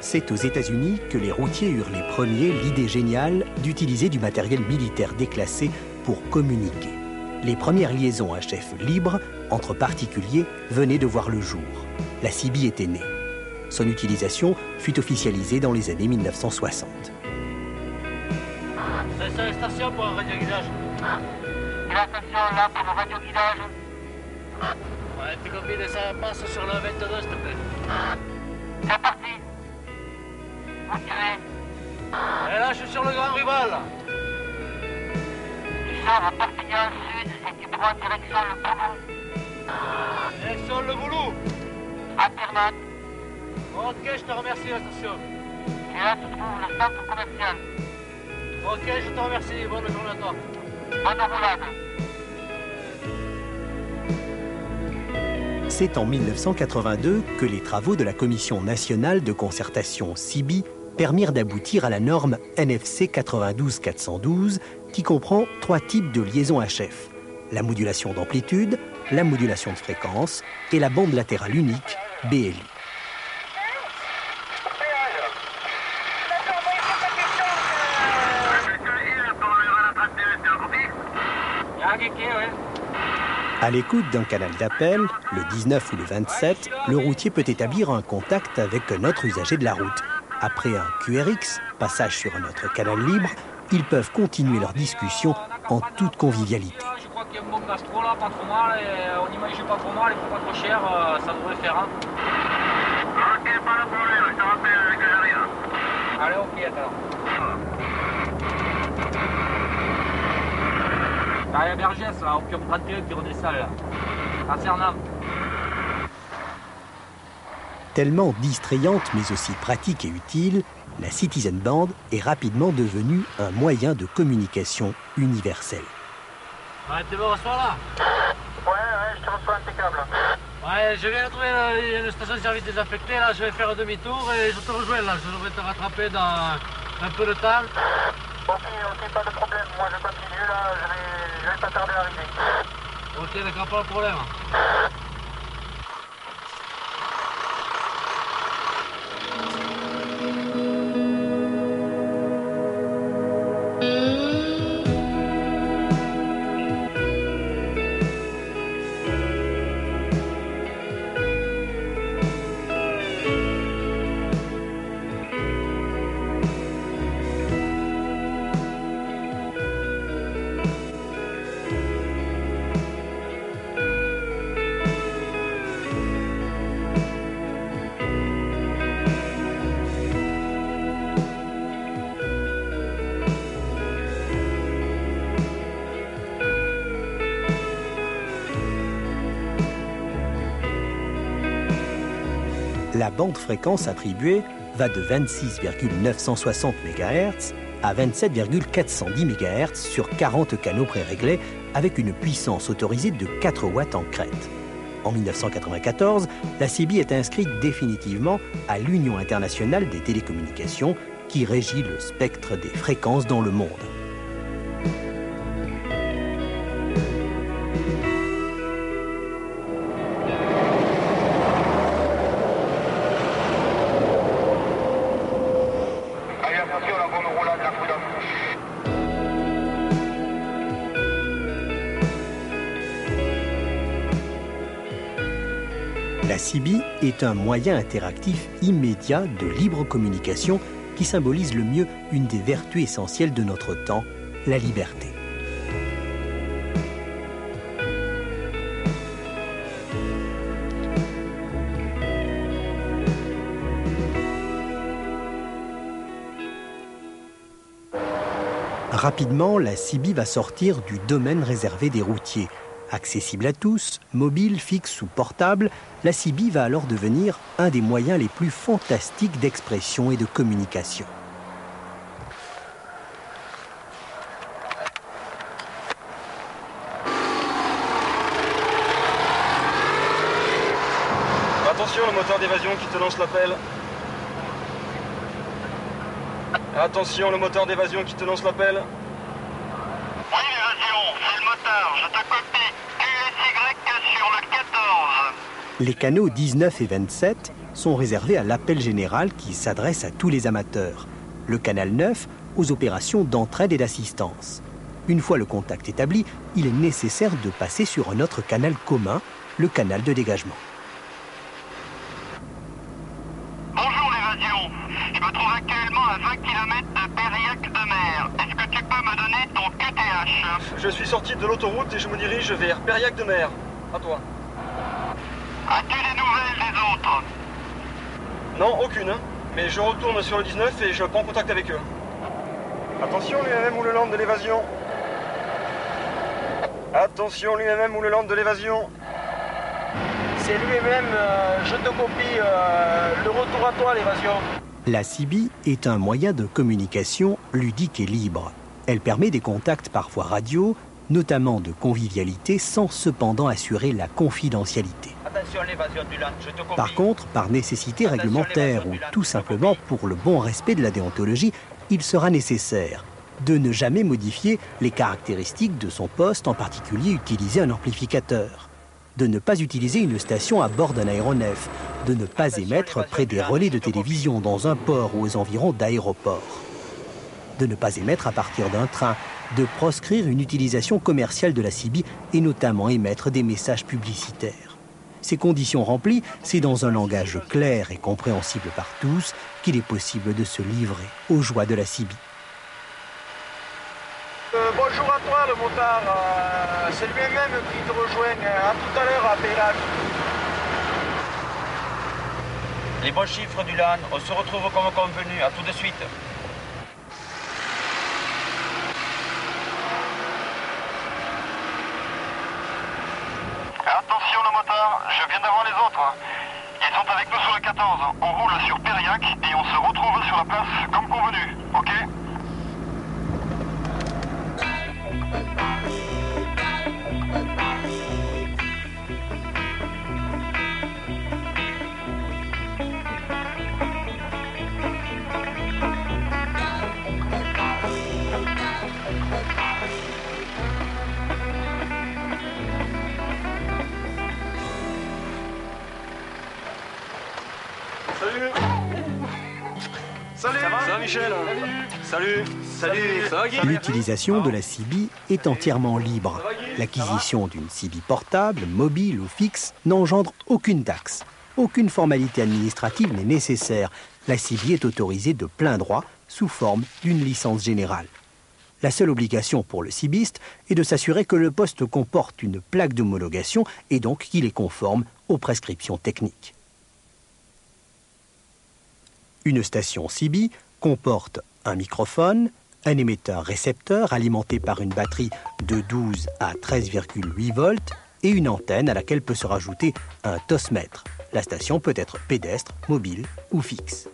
C'est aux États-Unis que les routiers eurent les premiers l'idée géniale d'utiliser du matériel militaire déclassé pour communiquer. Les premières liaisons à chef libre entre particuliers venaient de voir le jour. La CB était née. Son utilisation fut officialisée dans les années 1960. C'est la station pour un radioguidage. Et la station là pour le radioguidage. Ouais, t'es combien de ça passe sur le 22 s'il te plaît. C'est parti. Où tu es? Et là je suis sur le Grand Rival. Tu sors à Perpignan Sud et tu prends direction le Boulou. Direction le Boulou. À Ternan. Ok, je te remercie la station. Et là tu trouves le centre commercial. Ok, je te remercie. Bonne journée à toi. Bonne roulade. C'est en 1982 que les travaux de la Commission nationale de concertation CB permirent d'aboutir à la norme NFC 92412 qui comprend 3 types de liaisons HF. La modulation d'amplitude, la modulation de fréquence et la bande latérale unique, BLI. À l'écoute d'un canal d'appel, le 19 ou le 27, le routier peut établir un contact avec un autre usager de la route. Après un QRX, passage sur un autre canal libre, ils peuvent continuer leur discussion en toute convivialité. Je crois qu'il y a un bon gastro là, pas trop mal, et on n'y mange pas trop mal, il faut pas trop cher, ça devrait faire. Hein. Ok, pas de problème, je te rappelle que j'arrive. Allez, ok, attends. Ah, il y a Bergès là, Opium 31 qui redescend là, à Cernam. Tellement distrayante mais aussi pratique et utile, la Citizen Band est rapidement devenue un moyen de communication universel. Ouais, t'es bon, reçois là? Ouais, je te reçois impeccable. Ouais, je viens de trouver une station-service désaffectée, là, je vais faire demi-tour et je te rejoins là, je devrais te rattraper dans un peu de temps. Ok, pas de problème, moi je continue là, je vais pas tarder à arriver. Ok, d'accord, pas de problème. La bande fréquence attribuée va de 26,960 MHz à 27,410 MHz sur 40 canaux préréglés avec une puissance autorisée de 4 watts en crête. En 1994, la CB est inscrite définitivement à l'Union internationale des télécommunications qui régit le spectre des fréquences dans le monde. La CB est un moyen interactif immédiat de libre communication qui symbolise le mieux une des vertus essentielles de notre temps, la liberté. Rapidement, la CB va sortir du domaine réservé des routiers. Accessible à tous, mobile, fixe ou portable, la CB va alors devenir un des moyens les plus fantastiques d'expression et de communication. Attention, le moteur d'évasion qui te lance l'appel. Attention, le moteur d'évasion qui te lance l'appel. Oui, l'évasion, c'est le moteur, je te copie. QSY sur le 14. Les canaux 19 et 27 sont réservés à l'appel général qui s'adresse à tous les amateurs. Le canal 9 aux opérations d'entraide et d'assistance. Une fois le contact établi, il est nécessaire de passer sur un autre canal commun, le canal de dégagement. Bonjour l'évasion, je me trouve actuellement à 20 km de Périac-de-Mer. Est-ce que tu peux me donner ton QTH? Je suis sorti de l'autoroute et je me dirige vers Périac-de-Mer. À toi. As-tu des nouvelles des autres? Non, aucune. Mais je retourne sur le 19 et je prends contact avec eux. Attention l'UMM ou le land de l'évasion. Attention l'UMM ou le land de l'évasion. C'est l'UMM, je te copie, le retour à toi l'évasion. La CB est un moyen de communication ludique et libre. Elle permet des contacts par voie radio, notamment de convivialité, sans cependant assurer la confidentialité. Attention l'évasion du land, je te copie. Par contre, par nécessité réglementaire ou tout simplement pour le bon respect de la déontologie, il sera nécessaire de ne jamais modifier les caractéristiques de son poste, en particulier utiliser un amplificateur, de ne pas utiliser une station à bord d'un aéronef, de ne pas émettre près des relais de télévision dans un port ou aux environs d'aéroports, de ne pas émettre à partir d'un train, de proscrire une utilisation commerciale de la CB et notamment émettre des messages publicitaires. Ces conditions remplies, c'est dans un langage clair et compréhensible par tous qu'il est possible de se livrer aux joies de la CB. Bonjour à toi le motard, c'est lui-même qui te rejoint. À tout à l'heure à Périac. Les bons chiffres du LAN, on se retrouve comme convenu, à tout de suite. Attention le motard, je viens d'avoir les autres. Ils sont avec nous sur le 14. On roule sur Périac et on se retrouve sur la place comme convenu, ok? Salut. Salut. Ça va Michel? Salut. Salut. Ça va Guy? L'utilisation de la CB est entièrement libre. L'acquisition d'une CB portable, mobile ou fixe n'engendre aucune taxe. Aucune formalité administrative n'est nécessaire. La CB est autorisée de plein droit sous forme d'une licence générale. La seule obligation pour le CBiste est de s'assurer que le poste comporte une plaque d'homologation et donc qu'il est conforme aux prescriptions techniques. Une station CB comporte un microphone, un émetteur-récepteur alimenté par une batterie de 12 à 13,8 volts et une antenne à laquelle peut se rajouter un tosmètre. La station peut être pédestre, mobile ou fixe.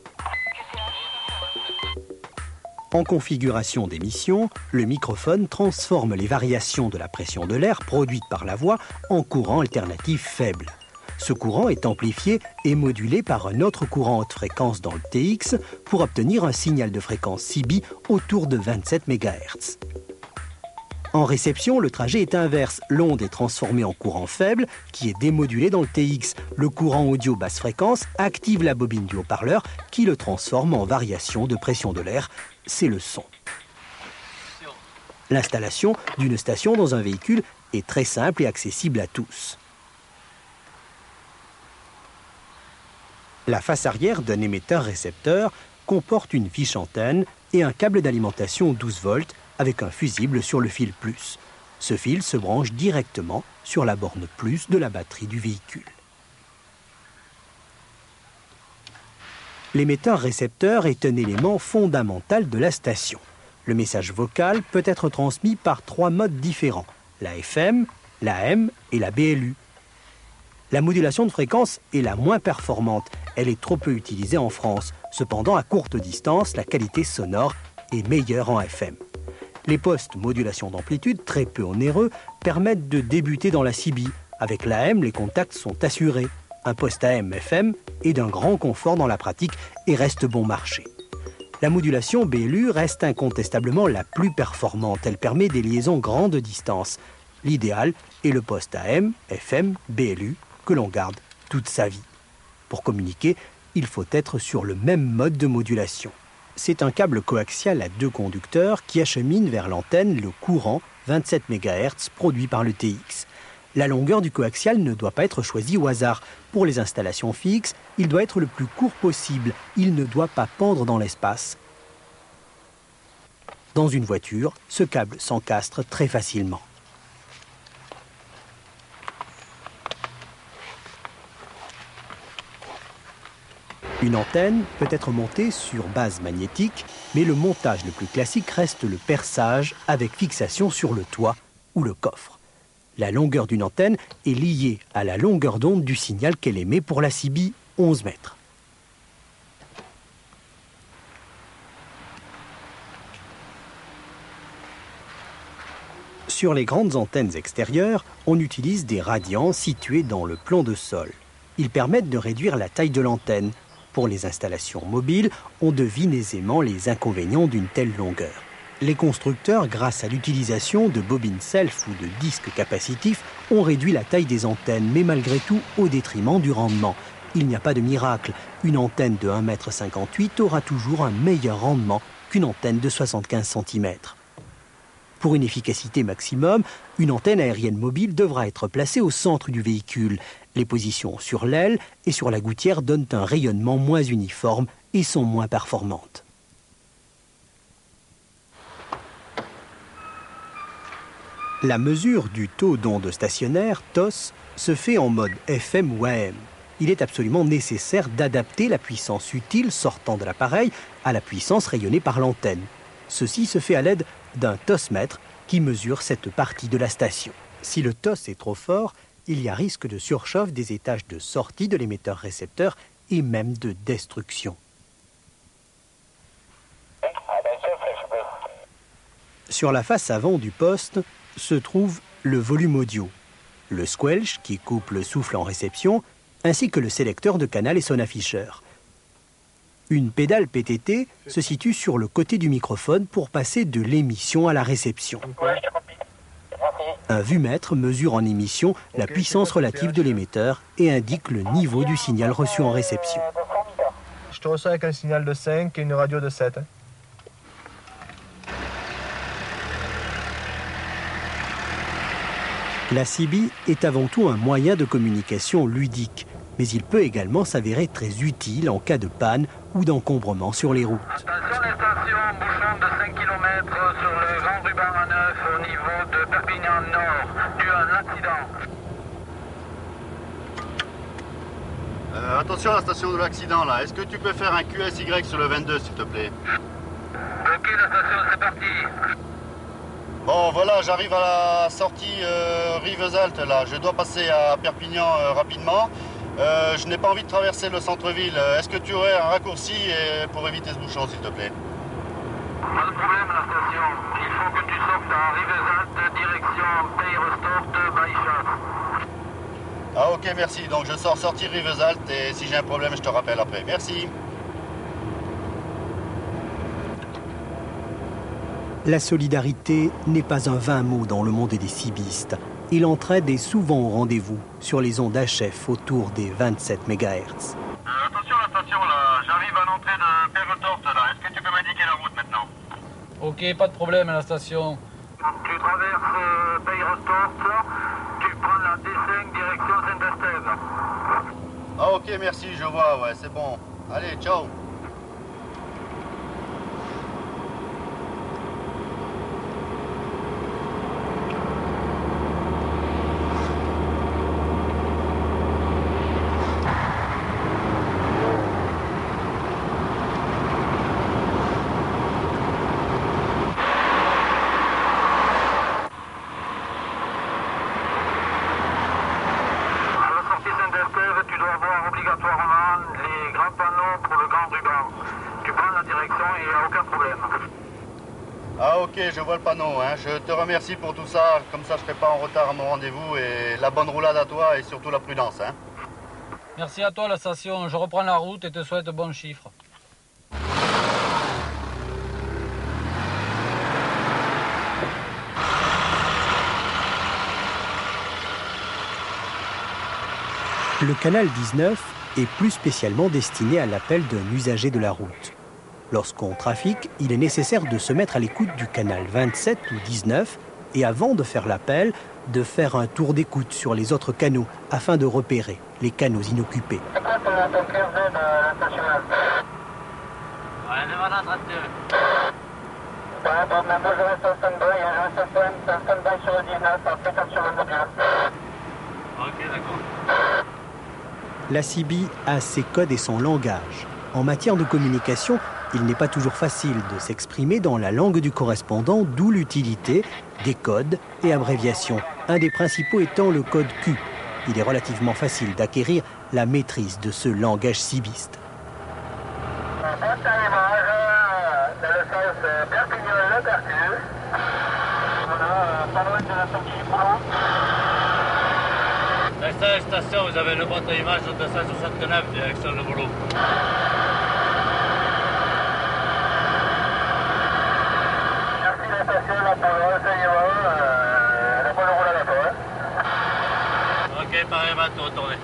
En configuration d'émission, le microphone transforme les variations de la pression de l'air produite par la voix en courant alternatif faible. Ce courant est amplifié et modulé par un autre courant haute fréquence dans le TX pour obtenir un signal de fréquence CB autour de 27 MHz. En réception, le trajet est inverse. L'onde est transformée en courant faible qui est démodulé dans le TX. Le courant audio basse fréquence active la bobine du haut-parleur qui le transforme en variation de pression de l'air. C'est le son. L'installation d'une station dans un véhicule est très simple et accessible à tous. La face arrière d'un émetteur-récepteur comporte une fiche antenne et un câble d'alimentation 12 volts avec un fusible sur le fil plus. Ce fil se branche directement sur la borne plus de la batterie du véhicule. L'émetteur-récepteur est un élément fondamental de la station. Le message vocal peut être transmis par 3 modes différents, la FM, la AM et la BLU. La modulation de fréquence est la moins performante. Elle est trop peu utilisée en France. Cependant, à courte distance, la qualité sonore est meilleure en FM. Les postes modulation d'amplitude, très peu onéreux, permettent de débuter dans la CB. Avec l'AM, les contacts sont assurés. Un poste AM-FM est d'un grand confort dans la pratique et reste bon marché. La modulation BLU reste incontestablement la plus performante. Elle permet des liaisons grande distance. L'idéal est le poste AM, FM, BLU, que l'on garde toute sa vie. Pour communiquer, il faut être sur le même mode de modulation. C'est un câble coaxial à 2 conducteurs qui achemine vers l'antenne le courant 27 MHz produit par le TX. La longueur du coaxial ne doit pas être choisie au hasard. Pour les installations fixes, il doit être le plus court possible. Il ne doit pas pendre dans l'espace. Dans une voiture, ce câble s'encastre très facilement. Une antenne peut être montée sur base magnétique, mais le montage le plus classique reste le perçage avec fixation sur le toit ou le coffre. La longueur d'une antenne est liée à la longueur d'onde du signal qu'elle émet pour la CB 11 mètres. Sur les grandes antennes extérieures, on utilise des radians situés dans le plan de sol. Ils permettent de réduire la taille de l'antenne. Pour les installations mobiles, on devine aisément les inconvénients d'une telle longueur. Les constructeurs, grâce à l'utilisation de bobines self ou de disques capacitifs, ont réduit la taille des antennes, mais malgré tout au détriment du rendement. Il n'y a pas de miracle. Une antenne de 1,58 m aura toujours un meilleur rendement qu'une antenne de 75 cm. Pour une efficacité maximum, une antenne aérienne mobile devra être placée au centre du véhicule. Les positions sur l'aile et sur la gouttière donnent un rayonnement moins uniforme et sont moins performantes. La mesure du taux d'onde stationnaire, TOS, se fait en mode FM ou AM. Il est absolument nécessaire d'adapter la puissance utile sortant de l'appareil à la puissance rayonnée par l'antenne. Ceci se fait à l'aide d'un TOS-mètre qui mesure cette partie de la station. Si le TOS est trop fort, il y a risque de surchauffe des étages de sortie de l'émetteur-récepteur et même de destruction. Sur la face avant du poste se trouve le volume audio, le squelch qui coupe le souffle en réception, ainsi que le sélecteur de canal et son afficheur. Une pédale PTT se situe sur le côté du microphone pour passer de l'émission à la réception. Un vumètre mesure en émission la puissance relative de l'émetteur et indique le niveau du signal reçu en réception. Je te reçois avec un signal de 5 et une radio de 7. La CB est avant tout un moyen de communication ludique, mais il peut également s'avérer très utile en cas de panne ou d'encombrement sur les routes. Attention les stations, bouchon de 5 km sur le grand ruban A9 au niveau de Perpignan Nord, dû à un accident. Attention à la station de l'accident là, est-ce que tu peux faire un QSY sur le 22 s'il te plaît? Ok la station, c'est parti. Bon voilà, j'arrive à la sortie Rivesaltes là, je dois passer à Perpignan rapidement. Je n'ai pas envie de traverser le centre-ville. Est-ce que tu aurais un raccourci pour éviter ce bouchon, s'il te plaît? Pas de problème, la station. Il faut que tu sortes à Rivesaltes, direction Peyre-Storte, Baïchat. Ah ok, merci. Donc je sors sortir Rivesaltes et si j'ai un problème, je te rappelle après. Merci. La solidarité n'est pas un vain mot dans le monde des cibistes. Il entraide est souvent au rendez-vous sur les ondes HF autour des 27 MHz. Attention la station là, j'arrive à l'entrée de Peyre-Storte là. Est-ce que tu peux m'indiquer la route maintenant? Ok, pas de problème à la station. Tu traverses Peyre-Storte, tu prends la D5 direction Saint-Estève. Ah ok, merci, je vois, ouais, c'est bon. Allez, ciao. Ok, je vois le panneau, hein. Je te remercie pour tout ça, comme ça je ne serai pas en retard à mon rendez-vous et la bonne roulade à toi et surtout la prudence. Hein. Merci à toi la station, je reprends la route et te souhaite bons chiffres. Le canal 19 est plus spécialement destiné à l'appel d'un usager de la route. Lorsqu'on trafique, il est nécessaire de se mettre à l'écoute du canal 27 ou 19 et avant de faire l'appel, de faire un tour d'écoute sur les autres canaux afin de repérer les canaux inoccupés. Ouais, devant la 32. Ouais, bon, moi je reste en stand-by, je reste en stand-by sur le 19, après sur le module. Ok, d'accord. La CB a ses codes et son langage. En matière de communication, il n'est pas toujours facile de s'exprimer dans la langue du correspondant, d'où l'utilité des codes et abréviations. Un des principaux étant le code Q. Il est relativement facile d'acquérir la maîtrise de ce langage cibiste. Dans cette station, vous avez le boîte à images de 269, direction le boulot. Merci la station, la parole, ça y va, la bonne roule à la fois. Ok, pareil, va te retourner.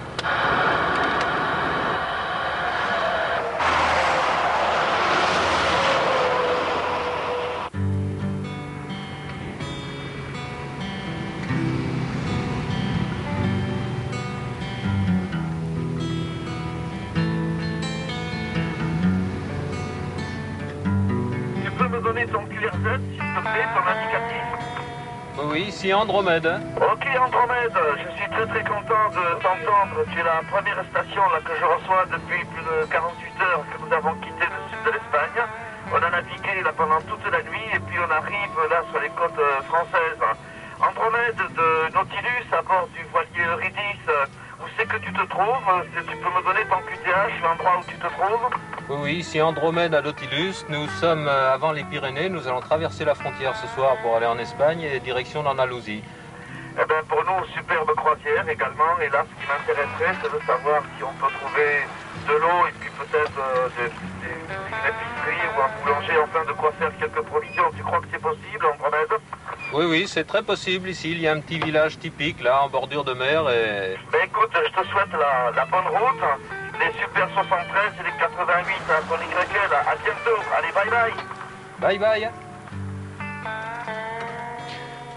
Ton QRZ, s'il te plaît, ton indicatif. Oui, ici Andromède. Ok Andromède, je suis très content de t'entendre. Tu es la première station là, que je reçois depuis plus de 48 heures que nous avons quitté le sud de l'Espagne. On a navigué là pendant toute la nuit et puis on arrive là sur les côtes françaises. Andromède de Nautilus à bord du voilier Eurydice. Où c'est que tu te trouves? Tu peux me donner ton QTH, l'endroit où tu te trouves? Oui, ici Andromède à Nautilus. Nous sommes avant les Pyrénées. Nous allons traverser la frontière ce soir pour aller en Espagne et direction l'Andalousie. Eh bien, pour nous, superbe croisière également. Et là, ce qui m'intéresserait, c'est de savoir si on peut trouver de l'eau et puis peut-être une épicerie ou un boulanger, enfin de quoi faire quelques provisions. Tu crois que c'est possible, Andromède? Oui, c'est très possible ici. Il y a un petit village typique là, en bordure de mer et... Ben écoute, je te souhaite la bonne route. Les Super 73 et les 88 à ton YL. À bientôt. Allez, bye bye. Bye bye.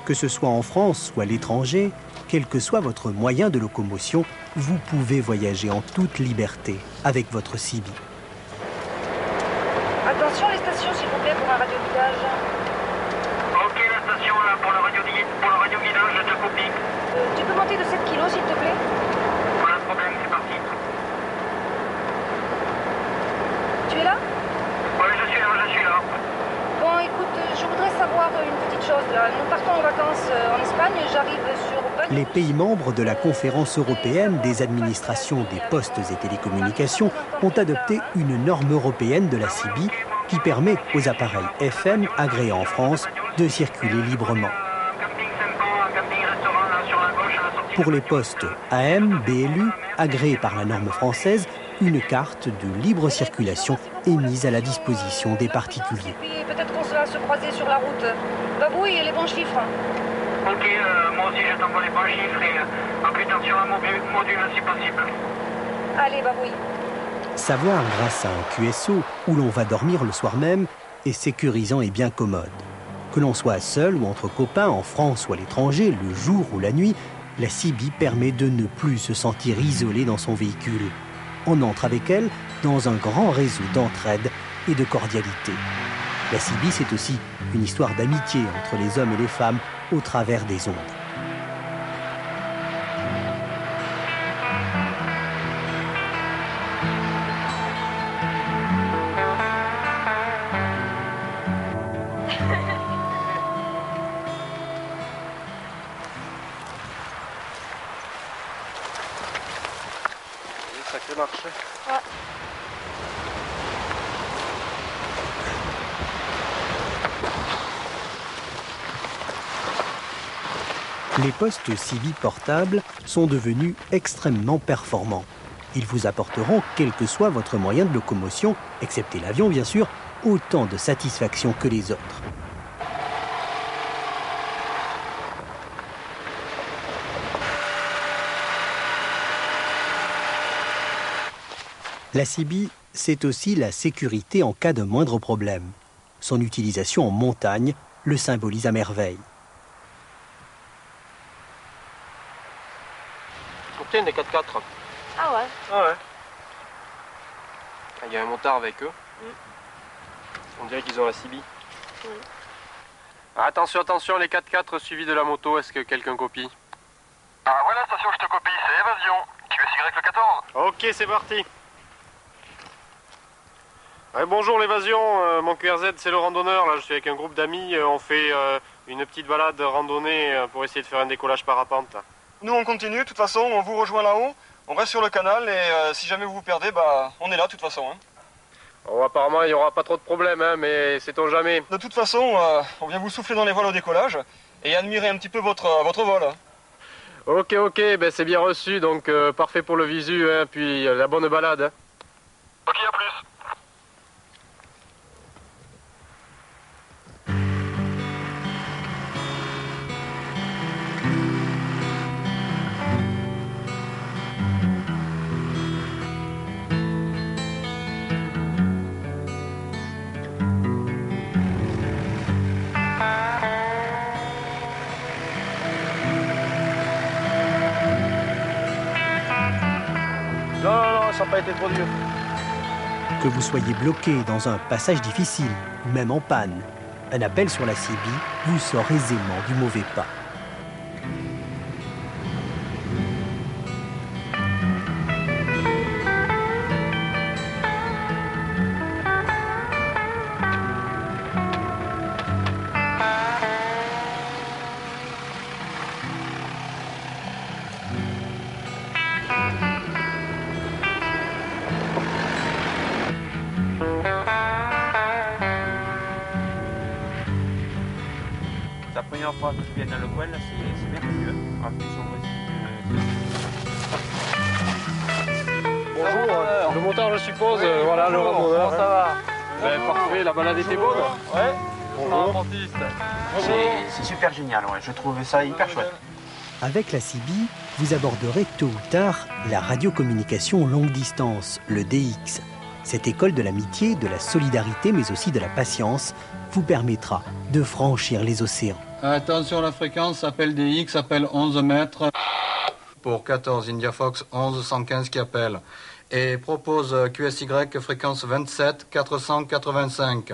Que ce soit en France ou à l'étranger, quel que soit votre moyen de locomotion, vous pouvez voyager en toute liberté avec votre CB. Attention les stations s'il vous plaît pour un radioguidage. Ok, la station là pour le radioguidage, je te copie. Tu peux monter de 7 kilos s'il te plaît? Pas de problème, c'est parti. Tu es là? Ouais, je suis là. Bon écoute, je voudrais savoir une petite chose là. Nous partons en vacances en Espagne, j'arrive sur... Les pays membres de la Conférence européenne des administrations des postes et télécommunications ont adopté une norme européenne de la CB qui permet aux appareils FM agréés en France de circuler librement. Pour les postes AM, BLU, agréés par la norme française, une carte de libre circulation est mise à la disposition des particuliers. Peut-être qu'on va se croiser sur la route. Babouille, les bons chiffres. Ok, moi aussi je t'envoie les bons chiffres et un putain sur un module si possible. Allez, babouille. Savoir grâce à un QSO où l'on va dormir le soir même est sécurisant et bien commode. Que l'on soit seul ou entre copains en France ou à l'étranger, le jour ou la nuit, la CB permet de ne plus se sentir isolé dans son véhicule. On entre avec elle dans un grand réseau d'entraide et de cordialité. La CB, c'est aussi une histoire d'amitié entre les hommes et les femmes au travers des ondes. Sacré marché. Ouais. Les postes CB portables sont devenus extrêmement performants. Ils vous apporteront, quel que soit votre moyen de locomotion, excepté l'avion bien sûr, autant de satisfaction que les autres. La CB, c'est aussi la sécurité en cas de moindre problème. Son utilisation en montagne le symbolise à merveille. Tiens, des 4x4. Ah ouais. Ah ouais. Il y a un montard avec eux. On dirait qu'ils ont la CB. Attention, attention, les 4x4 suivis de la moto, est-ce que quelqu'un copie? Ah voilà, station, je te copie, c'est Évasion. QSY le 14. Ok, c'est parti. Ouais, bonjour l'évasion, mon QRZ c'est le randonneur, là je suis avec un groupe d'amis, on fait une petite balade randonnée pour essayer de faire un décollage parapente. Nous on continue, de toute façon on vous rejoint là-haut, on reste sur le canal et si jamais vous vous perdez, bah on est là de toute façon. Hein. Bon, apparemment il n'y aura pas trop de problèmes, hein, mais sait-on jamais. De toute façon, on vient vous souffler dans les voiles au décollage et admirer un petit peu votre vol. Hein. Ok, ben c'est bien reçu, donc parfait pour le visu, hein, puis la bonne balade. Hein. Ok, à plus. Non, ça n'a pas été trop dur. Que vous soyez bloqué dans un passage difficile, ou même en panne, un appel sur la CB vous sort aisément du mauvais pas. La première fois que je viens dans le coin, là, c'est merveilleux. En plus, on Bonjour, le montard je suppose, voilà le randonneur. Comment ça va? Parfait, la balade était bonne. Ouais. Bonjour. C'est super génial, ouais. Je trouvais ça hyper chouette. Avec la CB, vous aborderez tôt ou tard la radiocommunication longue distance, le DX. Cette école de l'amitié, de la solidarité, mais aussi de la patience, vous permettra de franchir les océans. Attention, la fréquence, appel DX, appelle 11 mètres. Pour 14, India Fox 11 115 qui appelle. Et propose QSY, fréquence 27 485.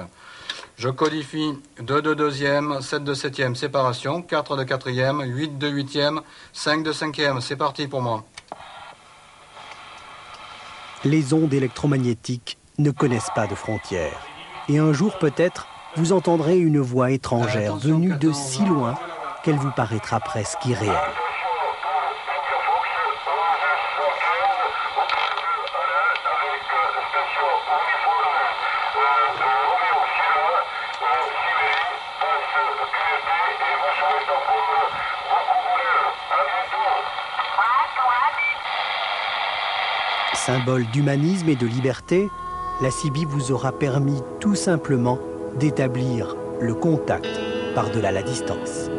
Je codifie 2 de deuxième, 7 de septième, séparation, 4 de quatrième, 8 de huitième, 5 de cinquième. C'est parti pour moi. Les ondes électromagnétiques ne connaissent pas de frontières. Et un jour peut-être, vous entendrez une voix étrangère venue de si loin qu'elle vous paraîtra presque irréelle. Symbole d'humanisme et de liberté, la CB vous aura permis tout simplement d'établir le contact par-delà la distance.